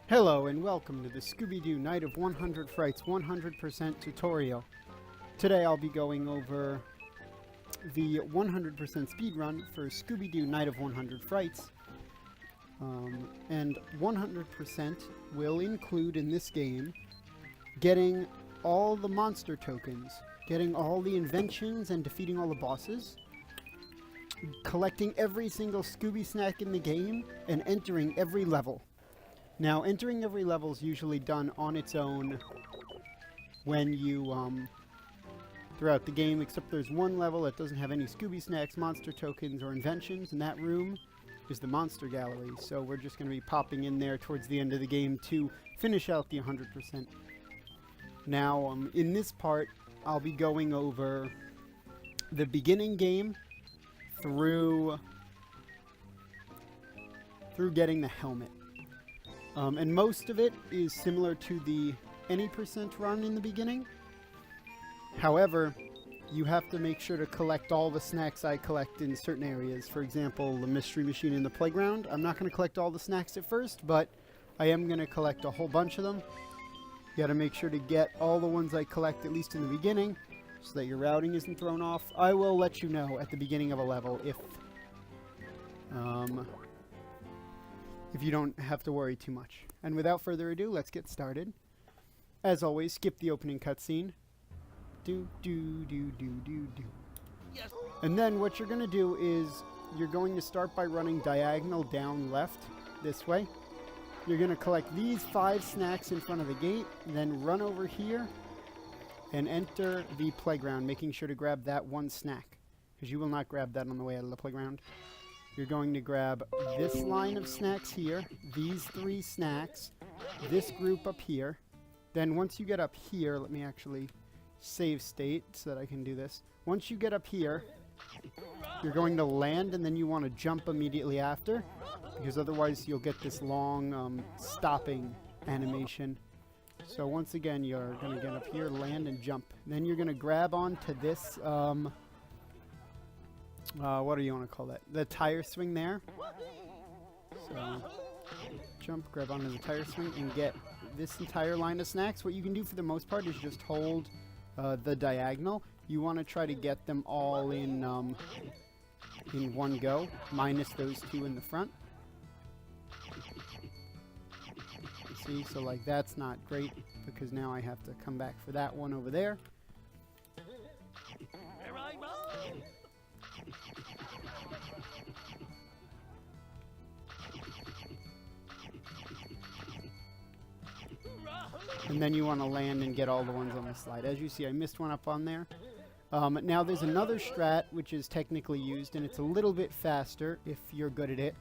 Hello and welcome to the Scooby-Doo Night of 100 Frights 100% tutorial. Today I'll be going over the 100% speedrun for Scooby-Doo Night of 100 Frights. And 100% will include in this game getting all the monster tokens, getting all the inventions and defeating all the bosses, collecting every single Scooby snack in the game, and entering every level. Now, entering every level is usually done on its own when you, throughout the game, except there's one level that doesn't have any Scooby snacks, monster tokens, or inventions, and that room is the monster gallery. So we're just going to be popping in there towards the end of the game to finish out the 100%. Now, in this part, I'll be going over the beginning game through getting the helmet. And most of it is similar to the any percent run in the beginning. However, you have to make sure to collect all the snacks I collect in certain areas. For example, the mystery machine in the playground. I'm not going to collect all the snacks at first, but I am going to collect a whole bunch of them. You got to make sure to get all the ones I collect at least in the beginning so that your routing isn't thrown off. I will let you know at the beginning of a level if you don't have to worry too much. And without further ado, let's get started. As always, skip the opening cutscene. Do. Yes. And then what you're going to do is you're going to start by running diagonal down left this way. You're going to collect these 5 snacks in front of the gate, then run over here and enter the playground, making sure to grab that one snack, because you will not grab that on the way out of the playground. You're going to grab this line of snacks here, these 3 snacks, this group up here. Then once you get up here, let me actually save state so that I can do this. Once you get up here, you're going to land and then you want to jump immediately after, because otherwise you'll get this long stopping animation. So once again, you're going to get up here, land, and jump. Then you're going to grab onto this what do you want to call that? The tire swing there. So, jump, grab onto the tire swing, and get this entire line of snacks. What you can do for the most part is just hold the diagonal. You want to try to get them all in one go, minus those 2 in the front. See, so like that's not great, because now I have to come back for that one over there. And then you want to land and get all the ones on the slide. As you see, I missed one up on there. Now there's another strat which is technically used, and it's a little bit faster if you're good at it.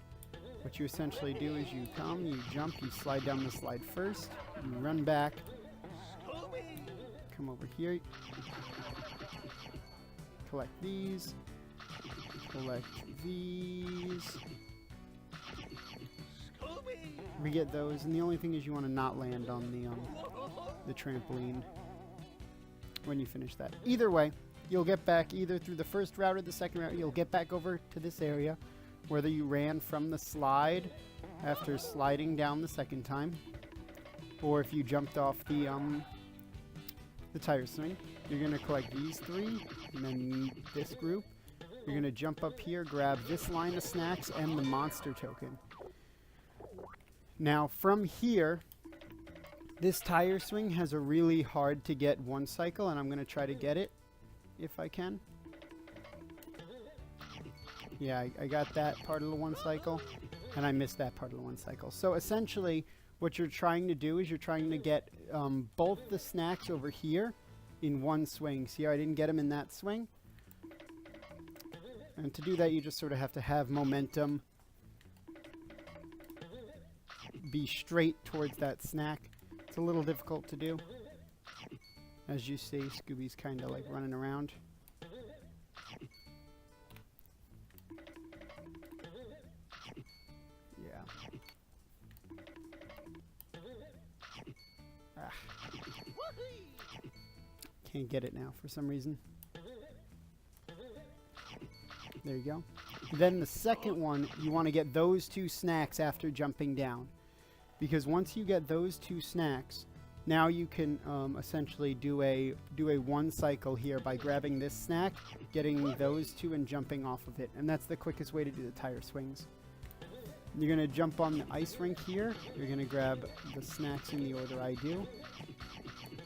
What you essentially do is you come, you jump, you slide down the slide first, you run back, come over here, collect these, we get those, and the only thing is you want to not land on the trampoline when you finish that. Either way, you'll get back either through the first route or the second route. You'll get back over to this area, whether you ran from the slide after sliding down the second time, or if you jumped off the tire swing. You're going to collect these 3, and then this group. You're going to jump up here, grab this line of snacks and the monster token. Now, from here, this tire swing has a really hard to get one cycle, and I'm going to try to get it if I can. Yeah, I got that part of the one cycle, and I missed that part of the one cycle. So essentially, what you're trying to do is you're trying to get both the snacks over here in one swing. See how I didn't get them in that swing? And to do that, you just sort of have to have momentum, be straight towards that snack. It's a little difficult to do. As you see, Scooby's kind of like running around. Yeah. Can't get it now for some reason. There you go. Then the second one, you want to get those 2 snacks after jumping down. because once you get those 2 snacks, now you can essentially do a 1 cycle here by grabbing this snack, getting those 2, and jumping off of it. And that's the quickest way to do the tire swings. You're going to jump on the ice rink here. You're going to grab the snacks in the order I do.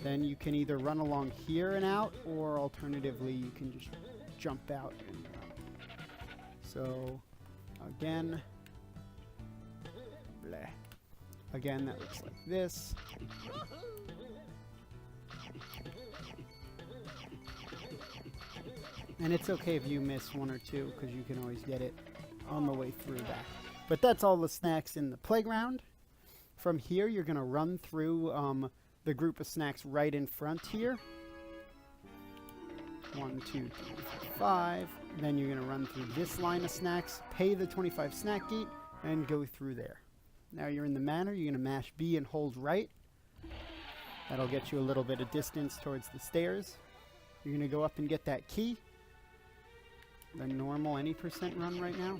Then you can either run along here and out, or alternatively you can just jump out and run. So again, bleh. Again, that looks like this. And it's okay if you miss 1 or 2, because you can always get it on the way through back. But that's all the snacks in the playground. From here, you're going to run through the group of snacks right in front here. 1, 2, 3, 4, 5. Then you're going to run through this line of snacks, pay the 25 snack gate, and go through there. Now you're in the Manor. You're going to mash B and hold right. That'll get you a little bit of distance towards the stairs. You're going to go up and get that key. The normal any % run right now.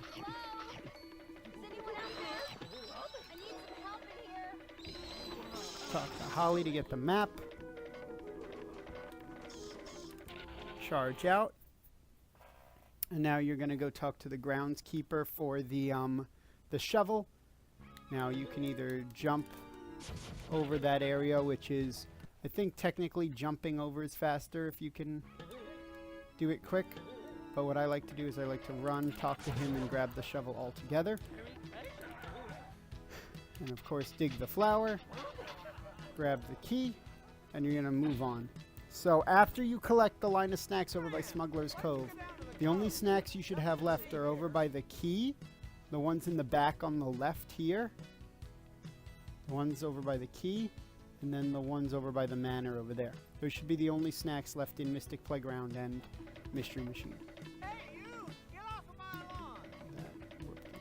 Talk to Holly to get the map. Charge out. And now you're going to go talk to the groundskeeper for the shovel. Now you can either jump over that area, which is, I think technically jumping over is faster if you can do it quick. But what I like to do is I like to run, talk to him, and grab the shovel all together. And of course dig the flower, grab the key, and you're going to move on. So after you collect the line of snacks over by Smugglers Cove, the only snacks you should have left are over by the key, the ones in the back on the left here, the ones over by the key, and then the ones over by the Manor over there. Those should be the only snacks left in Mystic Playground and Mystery Machine. Hey, you! Get off of my lawn!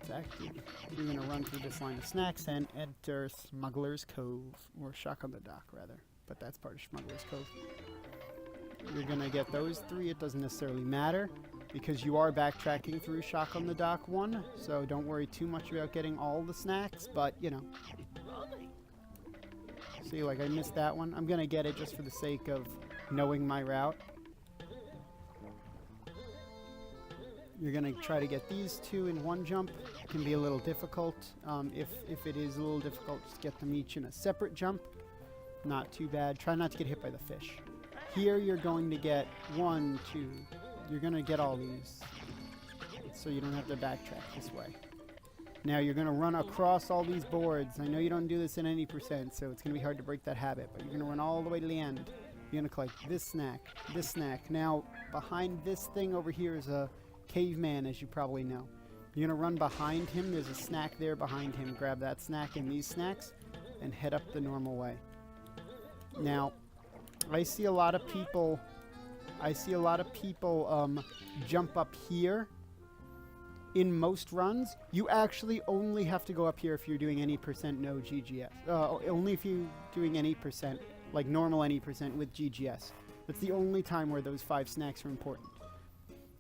It's active. You're going to run through this line of snacks and enter Smugglers Cove, or Shock on the Dock, rather. But that's part of Smugglers Cove. You're going to get those 3. It doesn't necessarily matter, because you are backtracking through Shock on the Dock 1, so don't worry too much about getting all the snacks, but, you know. See, like, I missed that one. I'm going to get it just for the sake of knowing my route. You're going to try to get these 2 in 1 jump. It can be a little difficult. If it is a little difficult, just get them each in a separate jump. Not too bad. Try not to get hit by the fish. Here you're going to get 1, 2. You're going to get all these, so you don't have to backtrack this way. Now you're going to run across all these boards. I know you don't do this in any %, so it's going to be hard to break that habit, but you're going to run all the way to the end. You're going to collect this snack, this snack. Now, behind this thing over here is a caveman, as you probably know. You're going to run behind him. There's a snack there behind him. Grab that snack and these snacks and head up the normal way. Now, I see a lot of people jump up here. In most runs, you actually only have to go up here if you're doing any % no GGS. Only if you're doing any %, like normal any % with GGS. That's the only time where those 5 snacks are important.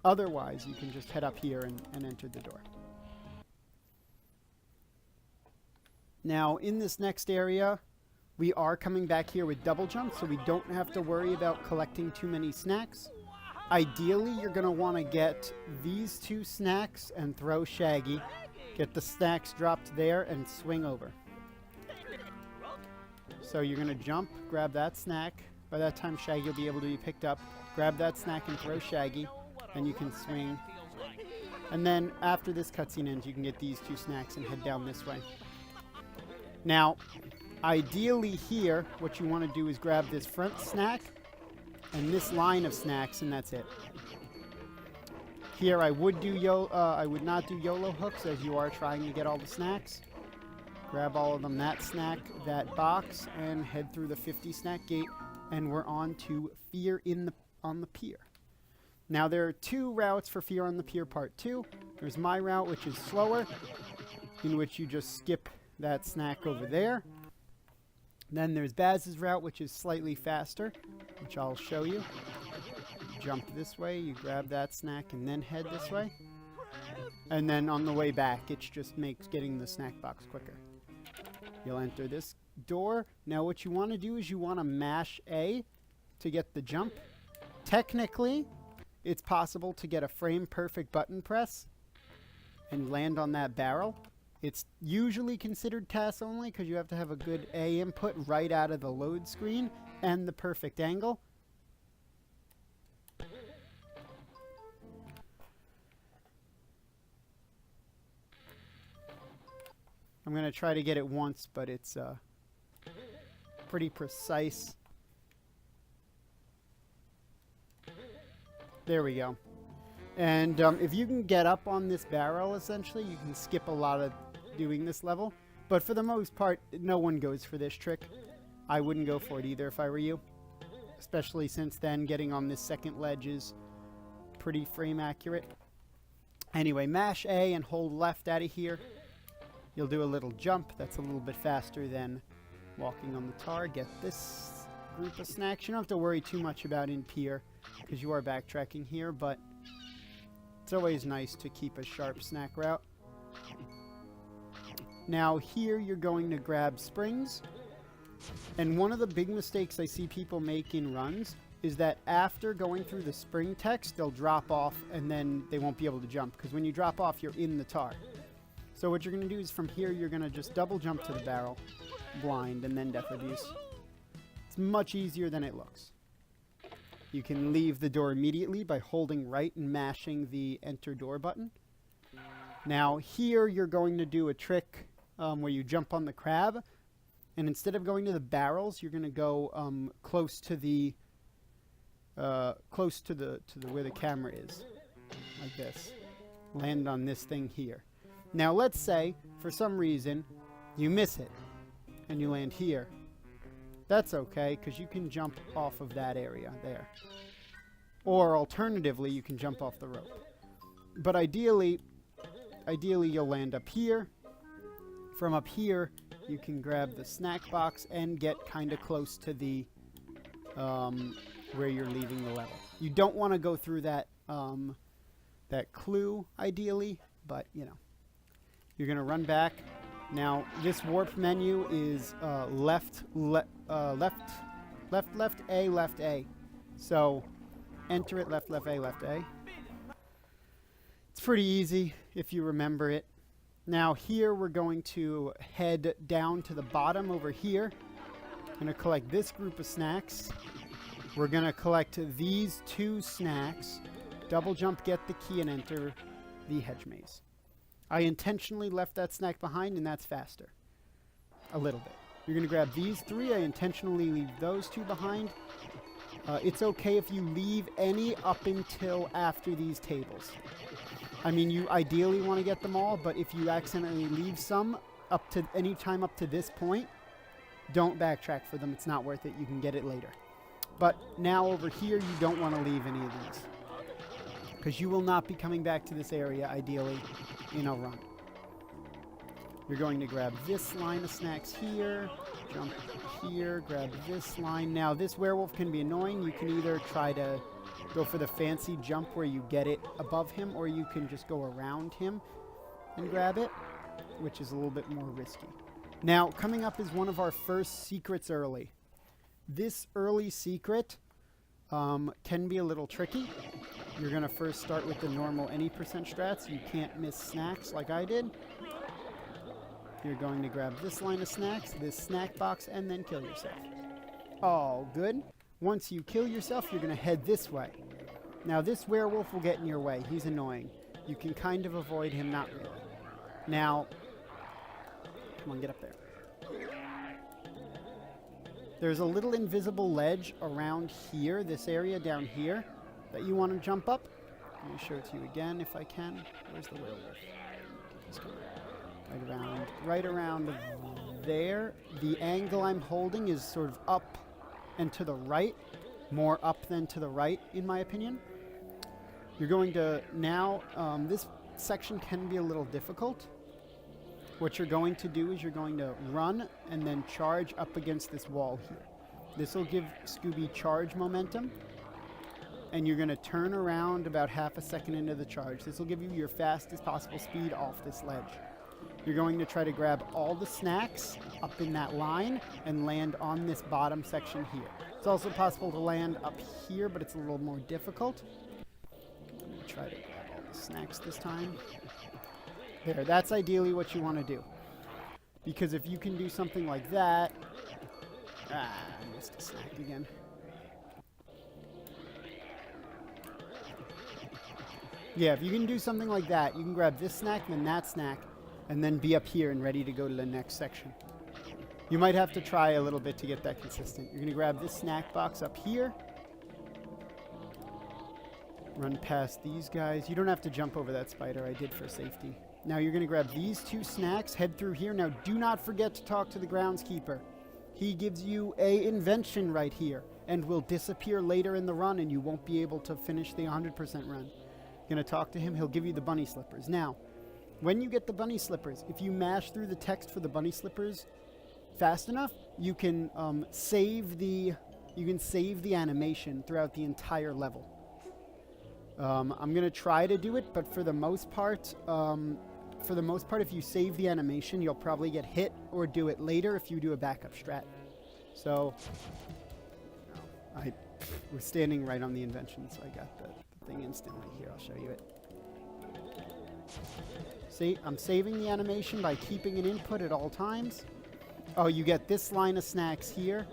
Otherwise, you can just head up here and enter the door. Now, in this next area, we are coming back here with double jumps, so we don't have to worry about collecting too many snacks. Ideally, you're going to want to get these 2 snacks and throw Shaggy. Get the snacks dropped there and swing over. So you're going to jump, grab that snack. By that time, Shaggy will be able to be picked up. Grab that snack and throw Shaggy, and you can swing. And then after this cutscene ends, you can get these 2 snacks and head down this way. Now, ideally here, what you want to do is grab this front snack and this line of snacks, and that's it. Here I would not do YOLO hooks, as you are trying to get all the snacks. Grab all of them, that snack, that box, and head through the 50 snack gate, and we're on to Fear on the Pier. Now there are 2 routes for Fear on the Pier Part 2. There's my route, which is slower, in which you just skip that snack over there. Then there's Baz's route, which is slightly faster, which I'll show you. Jump this way, you grab that snack, and then head this way. And then on the way back, it just makes getting the snack box quicker. You'll enter this door. Now what you want to do is you want to mash A to get the jump. Technically, it's possible to get a frame perfect button press and land on that barrel. It's usually considered TAS only because you have to have a good A input right out of the load screen and the perfect angle. I'm going to try to get it once, but it's pretty precise. There we go. And if you can get up on this barrel, essentially, you can skip a lot of doing this level. But for the most part, no one goes for this trick. I wouldn't go for it either if I were you. Especially since then, getting on this second ledge is pretty frame accurate. Anyway, mash A and hold left out of here. You'll do a little jump. That's a little bit faster than walking on the tar. Get this group of snacks. You don't have to worry too much about in Pier because you are backtracking here, but it's always nice to keep a sharp snack route. Now here you're going to grab springs. And one of the big mistakes I see people make in runs is that after going through the spring text, they'll drop off and then they won't be able to jump. Because when you drop off, you're in the tar. So what you're going to do is from here, you're going to just double jump to the barrel, blind, and then death abuse. It's much easier than it looks. You can leave the door immediately by holding right and mashing the enter door button. Now here you're going to do a trick where you jump on the crab, and instead of going to the barrels, you're going to go close to the where the camera is, like this. Land on this thing here. Now let's say for some reason you miss it and you land here. That's okay, because you can jump off of that area there. Or alternatively, you can jump off the rope. But ideally you'll land up here. From up here, you can grab the snack box and get kind of close to the where you're leaving the level. You don't want to go through that that clue, ideally, but you know. You're going to run back. Now, this warp menu is left, A. So, enter it, left, A, left, A. It's pretty easy if you remember it. Now, here we're going to head down to the bottom over here. Going to collect this group of snacks. We're going to collect these 2 snacks. Double jump, get the key, and enter the hedge maze. I intentionally left that snack behind, and that's faster. A little bit. You're going to grab these 3. I intentionally leave those 2 behind. It's okay if you leave any up until after these tables. I mean, you ideally want to get them all, but if you accidentally leave some up to any time up to this point, don't backtrack for them. It's not worth it. You can get it later. But now over here, you don't want to leave any of these, because you will not be coming back to this area, ideally, in a run. You're going to grab this line of snacks here, jump here, grab this line. Now, this werewolf can be annoying. You can either try to go for the fancy jump where you get it above him, or you can just go around him and grab it, which is a little bit more risky. Now, coming up is one of our first secrets early. This early secret can be a little tricky. You're going to first start with the normal any percent strats. You can't miss snacks like I did. You're going to grab this line of snacks, this snack box, and then kill yourself. All good. Once you kill yourself, you're going to head this way. Now, this werewolf will get in your way. He's annoying. You can kind of avoid him, not really. Now, come on, get up there. There's a little invisible ledge around here, this area down here, that you want to jump up. Let me show it to you again if I can. Where's the werewolf? Let's go right around there. The angle I'm holding is sort of up and to the right, more up than to the right, in my opinion. You're going to now, this section can be a little difficult. What you're going to do is you're going to run and then charge up against this wall here. This will give Scooby charge momentum. And you're going to turn around about half a second into the charge. This will give you your fastest possible speed off this ledge. You're going to try to grab all the snacks up in that line and land on this bottom section here. It's also possible to land up here, but it's a little more difficult. I'm going to try to grab all the snacks this time. There, that's ideally what you want to do. Because if you can do something like that... I missed a snack again. Yeah, if you can do something like that, you can grab this snack, then that snack, and then be up here and ready to go to the next section. You might have to try a little bit to get that consistent. You're going to grab this snack box up here. Run past these guys. You don't have to jump over that spider. I did for safety. Now you're going to grab these 2 snacks, head through here. Now do not forget to talk to the groundskeeper. He gives you a invention right here and will disappear later in the run, and you won't be able to finish the 100% run. You're going to talk to him. He'll give you the bunny slippers. Now, when you get the bunny slippers, if you mash through the text for the bunny slippers fast enough, you can save the animation throughout the entire level. I'm gonna try to do it, but for the most part, if you save the animation, you'll probably get hit or do it later if you do a backup strat. So, we're standing right on the invention, so I got the thing instantly. Here, I'll show you it. See, I'm saving the animation by keeping an input at all times. Oh, you get this line of snacks here.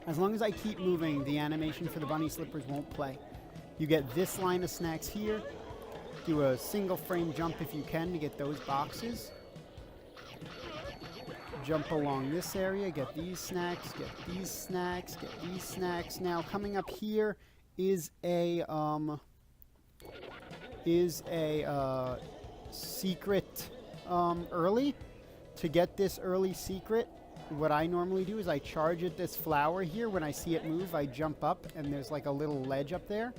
As long as I keep moving, the animation for the bunny slippers won't play. You get this line of snacks here. Do a single frame jump if you can to get those boxes. Jump along this area, get these snacks, get these snacks, get these snacks. Now, coming up here is a secret early. To get this early secret, what I normally do is I charge at this flower here. When I see it move, I jump up, and there's like a little ledge up there.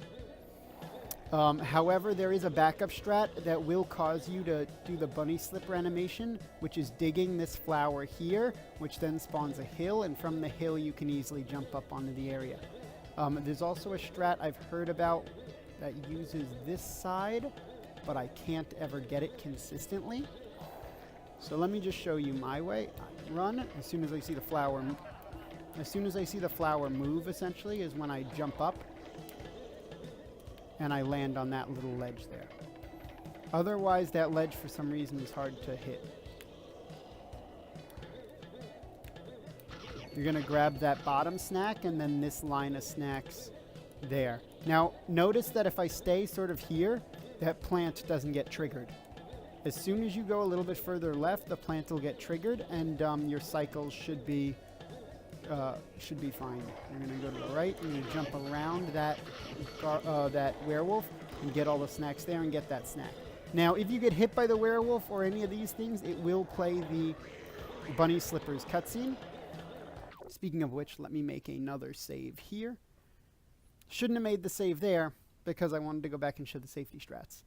However, there is a backup strat that will cause you to do the bunny slipper animation, which is digging this flower here, which then spawns a hill, and from the hill you can easily jump up onto the area. There's also a strat I've heard about that uses this side, but I can't ever get it consistently. So let me just show you my way. I run as soon as I see the flower. As soon as I see the flower move, essentially, is when I jump up and I land on that little ledge there. Otherwise, that ledge for some reason is hard to hit. You're going to grab that bottom snack and then this line of snacks there. Now, notice that if I stay sort of here, that plant doesn't get triggered. As soon as you go a little bit further left, the plant will get triggered, and your cycles should be fine. You're going to go to the right. You're going to jump around that werewolf and get all the snacks there and get that snack. Now, if you get hit by the werewolf or any of these things, it will play the bunny slippers cutscene. Speaking of which, let me make another save here. Shouldn't have made the save there because I wanted to go back and show the safety strats.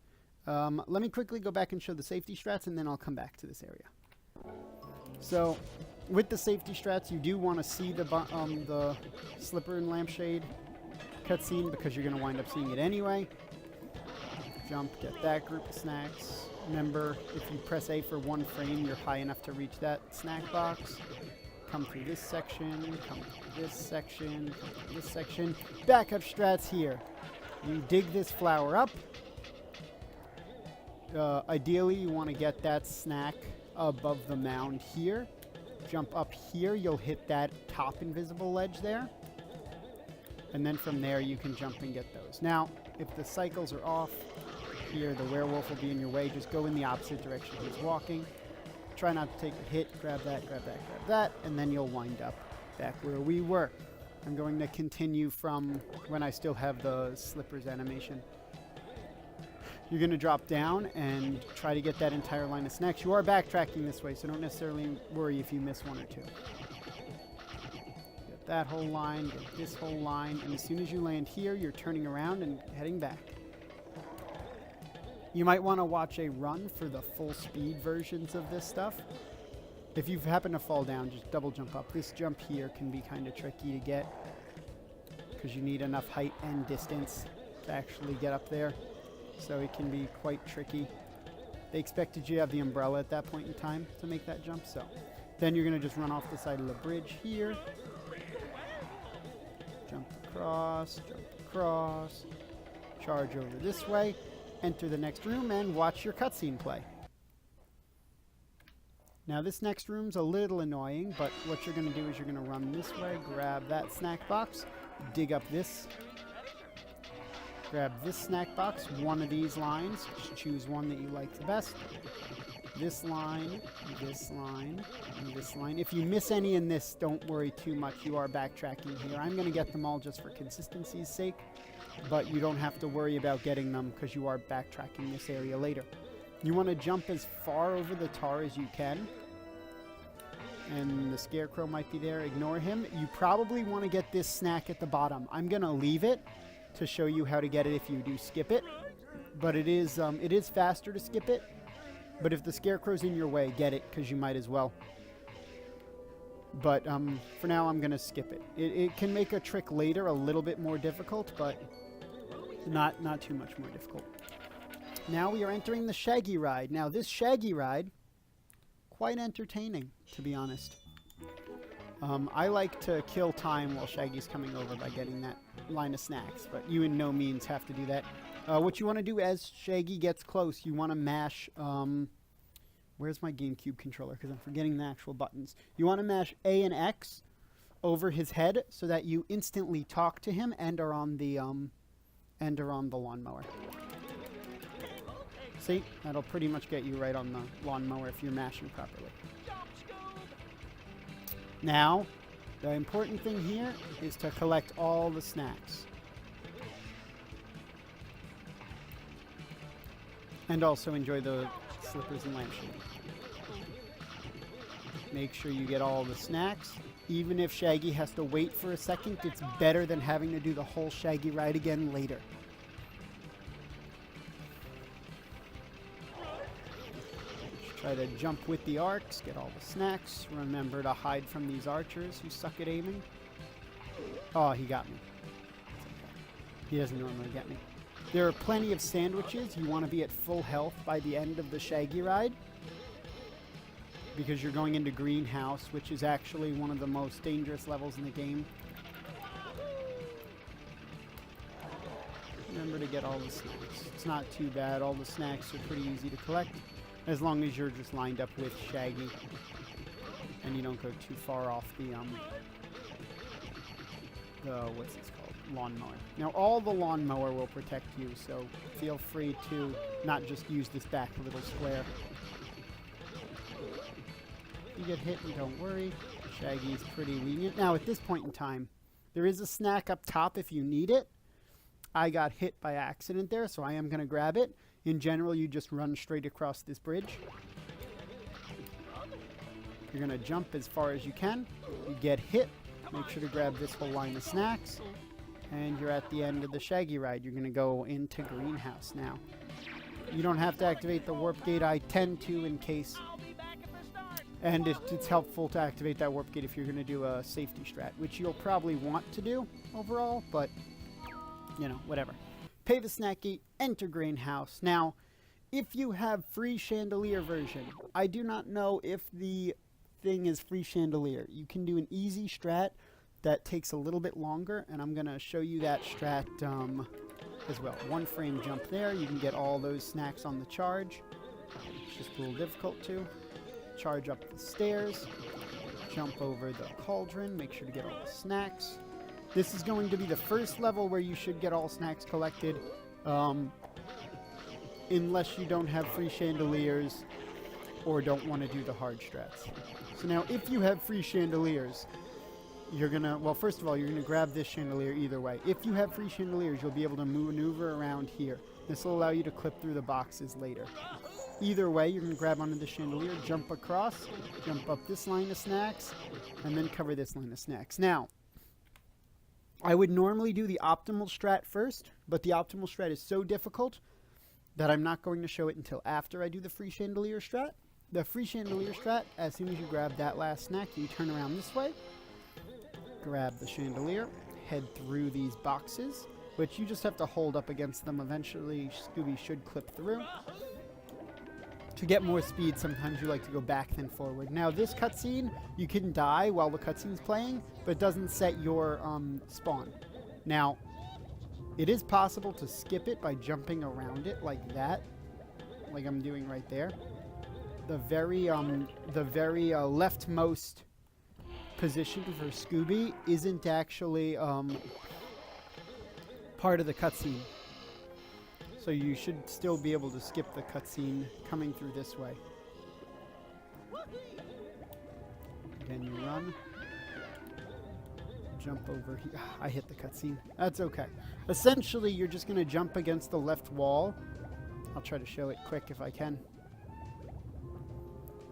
Let me quickly go back and show the safety strats, and then I'll come back to this area. So, with the safety strats, you do want to see the slipper and lampshade cutscene because you're going to wind up seeing it anyway. Jump, get that group of snacks. Remember, if you press A for 1 frame, you're high enough to reach that snack box. Come through this section, come through this section, come through this section. Backup strats here. You dig this flower up. Ideally, you want to get that snack above the mound here. Jump up here, you'll hit that top invisible ledge there. And then from there, you can jump and get those. Now, if the cycles are off, here the werewolf will be in your way. Just go in the opposite direction he's walking. Try not to take a hit. Grab that, grab that, grab that. And then you'll wind up back where we were. I'm going to continue from when I still have the slippers animation. You're going to drop down and try to get that entire line of snacks. You are backtracking this way, so don't necessarily worry if you miss 1 or 2. Get that whole line, get this whole line, and as soon as you land here, you're turning around and heading back. You might want to watch a run for the full speed versions of this stuff. If you happen to fall down, just double jump up. This jump here can be kind of tricky to get because you need enough height and distance to actually get up there. So it can be quite tricky. They expected you to have the umbrella at that point in time to make that jump, so. Then you're going to just run off the side of the bridge here. Jump across, charge over this way, enter the next room, and watch your cutscene play. Now this next room's a little annoying, but what you're going to do is you're going to run this way, grab that snack box, dig up this, grab this snack box, one of these lines, just choose one that you like the best. This line, this line, and this line. If you miss any in this, don't worry too much. You are backtracking here. I'm going to get them all just for consistency's sake, but you don't have to worry about getting them because you are backtracking this area later. You want to jump as far over the tar as you can. And the scarecrow might be there. Ignore him. You probably want to get this snack at the bottom. I'm going to leave it to show you how to get it if you do skip it. But it is faster to skip it. But if the scarecrow's in your way, get it, because you might as well. But for now, I'm going to skip it. It can make a trick later a little bit more difficult, but not too much more difficult. Now we are entering the Shaggy ride. Now this Shaggy ride, quite entertaining, to be honest. I like to kill time while Shaggy's coming over by getting that line of snacks, but you in no means have to do that. What you want to do as Shaggy gets close, you want to mash, where's my GameCube controller? Because I'm forgetting the actual buttons. You want to mash A and X over his head so that you instantly talk to him and are on the lawnmower. See, that'll pretty much get you right on the lawnmower if you're mashing properly. Now, the important thing here is to collect all the snacks. And also enjoy the slippers and lampshade. Make sure you get all the snacks. Even if Shaggy has to wait for a second, it's better than having to do the whole Shaggy ride again later. Try to jump with the arcs, get all the snacks. Remember to hide from these archers who suck at aiming. Oh, he got me. It's okay. He doesn't normally get me. There are plenty of sandwiches. You want to be at full health by the end of the Shaggy ride, because you're going into Greenhouse, which is actually one of the most dangerous levels in the game. Remember to get all the snacks. It's not too bad. All the snacks are pretty easy to collect, as long as you're just lined up with Shaggy and you don't go too far off the what's this called? Lawnmower. Now all the lawnmower will protect you, so feel free to not just use this back little square. If you get hit, don't worry. Shaggy's pretty lenient. Now at this point in time, there is a snack up top if you need it. I got hit by accident there, so I am going to grab it. In general, you just run straight across this bridge. You're going to jump as far as you can. You get hit. Make sure to grab this whole line of snacks. And you're at the end of the Shaggy ride. You're going to go into Greenhouse now. You don't have to activate the warp gate. I tend to in case. And it's helpful to activate that warp gate if you're going to do a safety strat, which you'll probably want to do overall, but, you know, whatever. Pay the snack gate, enter Greenhouse. Now, if you have free chandelier version, I do not know if the thing is free chandelier. You can do an easy strat that takes a little bit longer, and I'm going to show you that strat as well. 1 frame jump there. You can get all those snacks on the charge. It's just a little difficult to. Charge up the stairs. Jump over the cauldron. Make sure to get all the snacks. This is going to be the first level where you should get all snacks collected, unless you don't have free chandeliers or don't want to do the hard strats. So now, if you have free chandeliers, you're going to, well, first of all, you're going to grab this chandelier either way. If you have free chandeliers, you'll be able to maneuver around here. This will allow you to clip through the boxes later. Either way, you're going to grab onto the chandelier, jump across, jump up this line of snacks, and then cover this line of snacks. Now, I would normally do the optimal strat first, but the optimal strat is so difficult that I'm not going to show it until after I do the free chandelier strat. The free chandelier strat, as soon as you grab that last snack, you turn around this way, grab the chandelier, head through these boxes, which you just have to hold up against them. Eventually, Scooby should clip through. To get more speed, sometimes you like to go back then forward. Now, this cutscene, you can die while the cutscene's playing, but it doesn't set your spawn. Now, it is possible to skip it by jumping around it like that, like I'm doing right there. The very leftmost position for Scooby isn't actually part of the cutscene. So you should still be able to skip the cutscene coming through this way. Then you run. Jump over here. I hit the cutscene. That's okay. Essentially, you're just going to jump against the left wall. I'll try to show it quick if I can.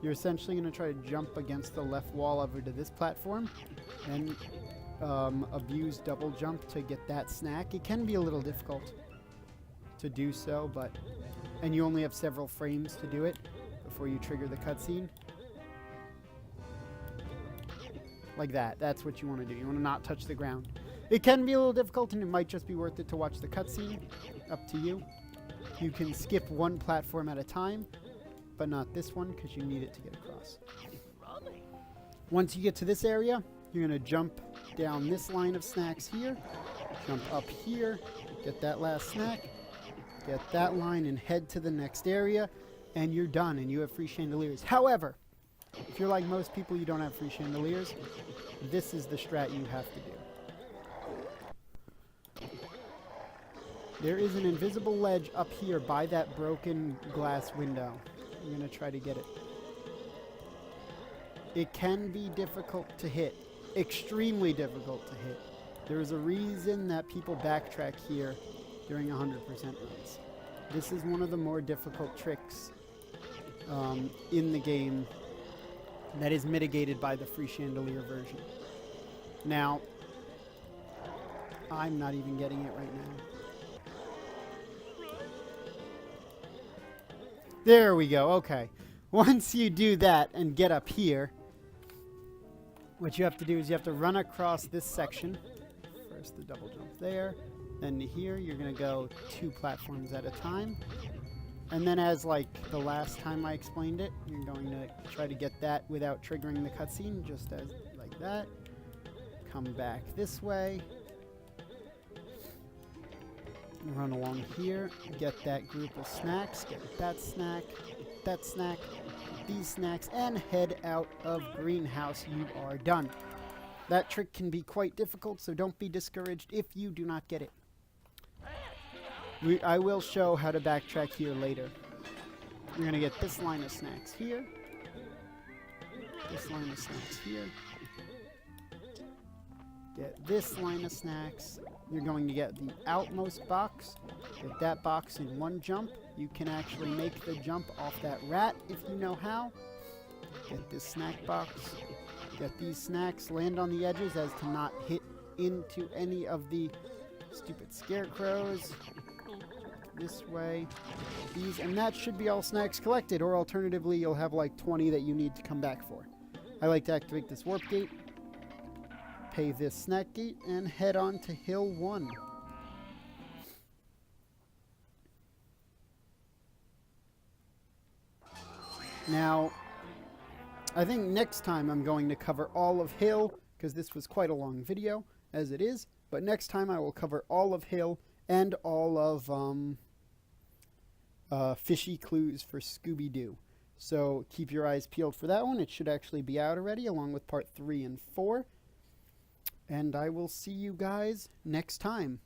You're essentially going to try to jump against the left wall over to this platform and abuse double jump to get that snack. It can be a little difficult to do so, and you only have several frames to do it before you trigger the cutscene. Like that. That's what you want to do. You want to not touch the ground. It can be a little difficult, and it might just be worth it to watch the cutscene. Up to you. You can skip one platform at a time, but not this one because you need it to get across. Once you get to this area, you're going to jump down this line of snacks here, jump up here, get that last snack, get that line and head to the next area, and you're done, and you have free chandeliers. However, if you're like most people, you don't have free chandeliers, this is the strat you have to do. There is an invisible ledge up here by that broken glass window. I'm going to try to get it. It can be difficult to hit. Extremely difficult to hit. There is a reason that people backtrack here during 100% runs. This is one of the more difficult tricks in the game that is mitigated by the free chandelier version. Now, I'm not even getting it right now. There we go, okay. Once you do that and get up here, what you have to do is you have to run across this section. First the double jump there, then to here. You're going to go 2 platforms at a time. And then as like the last time I explained it, you're going to try to get that without triggering the cutscene, just as like that. Come back this way. Run along here, get that group of snacks, get that snack, these snacks, and head out of greenhouse. You are done. That trick can be quite difficult, so don't be discouraged if you do not get it. I will show how to backtrack here later. You're going to get this line of snacks here, this line of snacks here, get this line of snacks. You're going to get the outmost box. Get that box in one jump. You can actually make the jump off that rat if you know how. Get this snack box. Get these snacks. Land on the edges as to not hit into any of the stupid scarecrows. This way. These, and that should be all snacks collected, or alternatively you'll have like 20 that you need to come back for. I like to activate this warp gate. Pay this snack gate and head on to Hill 1. Now, I think next time I'm going to cover all of Hill, because this was quite a long video, as it is, but next time I will cover all of Hill and all of Fishy Clues for Scooby-Doo. So keep your eyes peeled for that one. It should actually be out already, along with part 3 and 4. And I will see you guys next time.